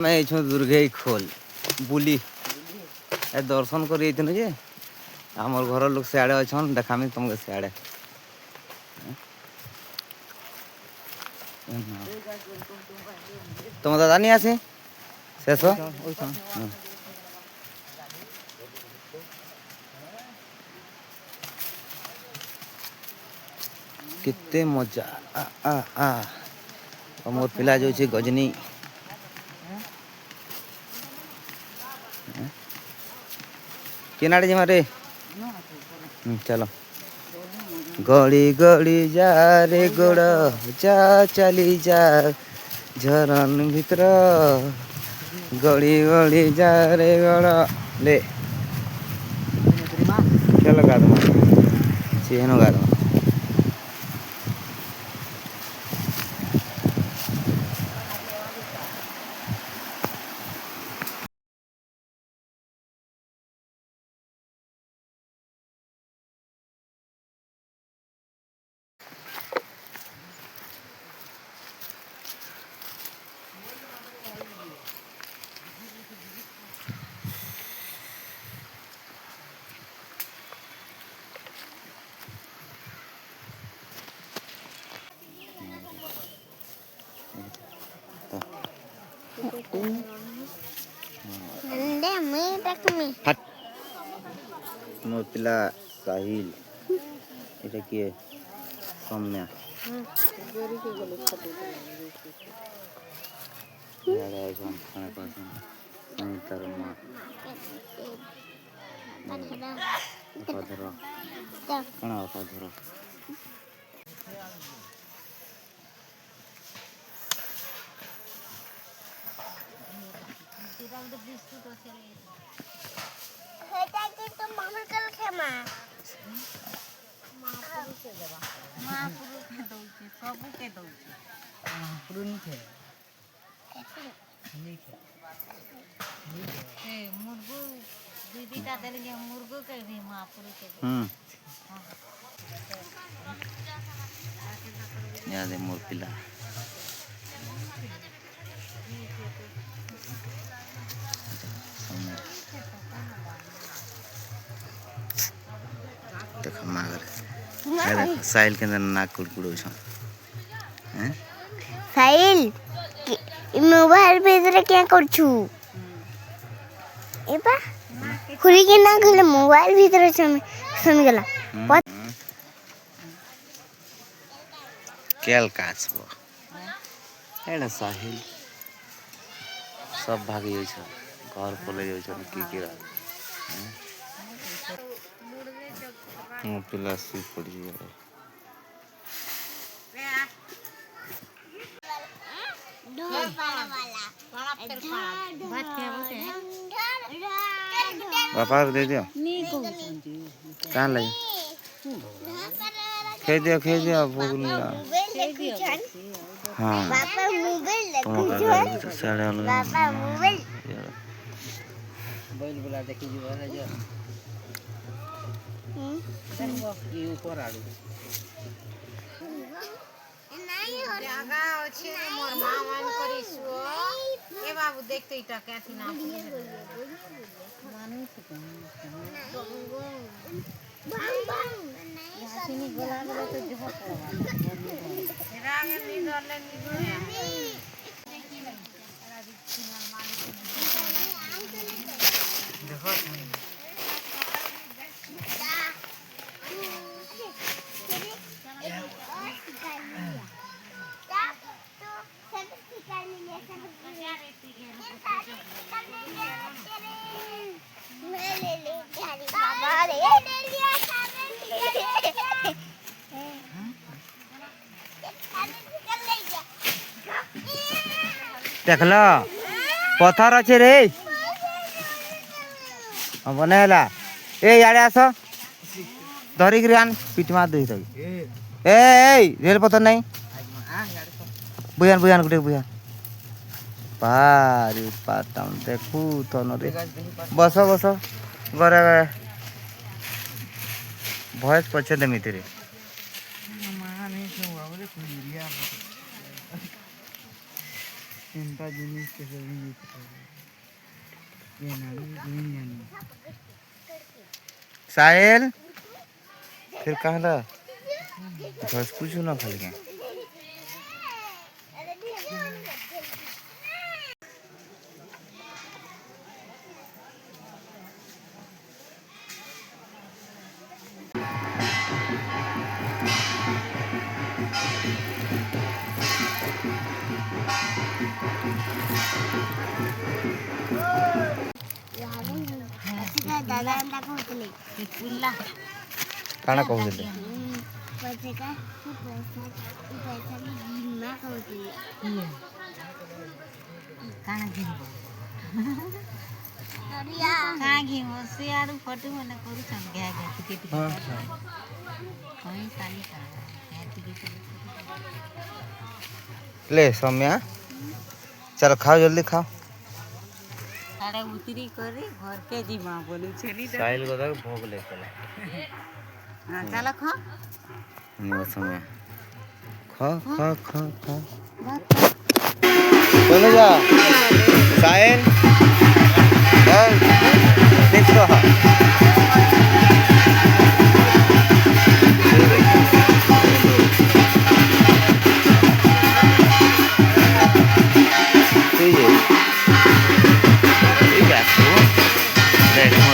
मैं छु दुर्गे खोल बुली ए दर्शन कर जे आमर घर लोग सियाड़े अच्छन देखामी तुमके सियाड़े तुम दादा नहीं आसे शेष कितने मजा आ आ आ मोर पिला जो छे गजनी किनारे जी मारे चलो गड़ी गड़ी जा रे गोड़ जा चली जा झरन भीतर गड़ी गड़ी जा रे गोड़ ले चलो गा दो चेहनो गा दो मोर पिला साहिल এটা কি সৌম্যা यार এখন খানা খাচ্ছেন তার মা ধরো কোন কথা ধরো এটা কি তো মামার কাল খেমা सबके दौचे मुर्गो दीदी का देंगे मुर्गो के भी महापुरुष के याद है मोर पिला देखो मागर साहिल के अंदर नाक कुड़कुड़ो छ हैं साहिल मोबाइल भीतर क्या कर छु एबा खुली के ना गले मोबाइल भीतर सुन गला केल काछबो एडा साहिल सब भागी जाय छ घर पले जाय छ की रा पिला सुई पड़ी गए बापा दे दियो कहाँ लगे खे दियो भूल हाँ पापा मोबाइल पापा मोबाइल बुला देखी जो है जो ये ऊपर आड़ू नहीं हो जागा अच्छे मोर मां मान करिसो ए बाबू देख तो इटा कैथी ना मानू से बम बम यासिनी गोला गोला तो जो रागे नी डरले नी देखो देखला पत्थर अच्छे रे बनेला ए यारे आस धरिक आन पिट मार दे ए रेल पत्थर नहीं बुझान बुझान गुटे बुझान पारी पाता देखू तो रे बस बस गरे भयस पछे देमिति रे चिंता जिनिस के सभी ये नानी साहिल फिर कहला बस कुछ ना फल गया दादा दाखवतले पुल्ला काना कहूले पैसे काय पैसा गिन्ना कहतले काना घेऊ अरिया का घेऊ से आरु फोटो मने करू छन घ्या घ्या टिकेट कहीं साली का घ्या टिकेट ले सौम्या चल खाओ जल्दी खाओ सारे उतरी करे घर के जी मां बोलू छली त साहिल को तक भोग ले चला हां चलो खा नो समय खा खा खा खा भात चलो जा साहिल देखो ठीक है ठीक है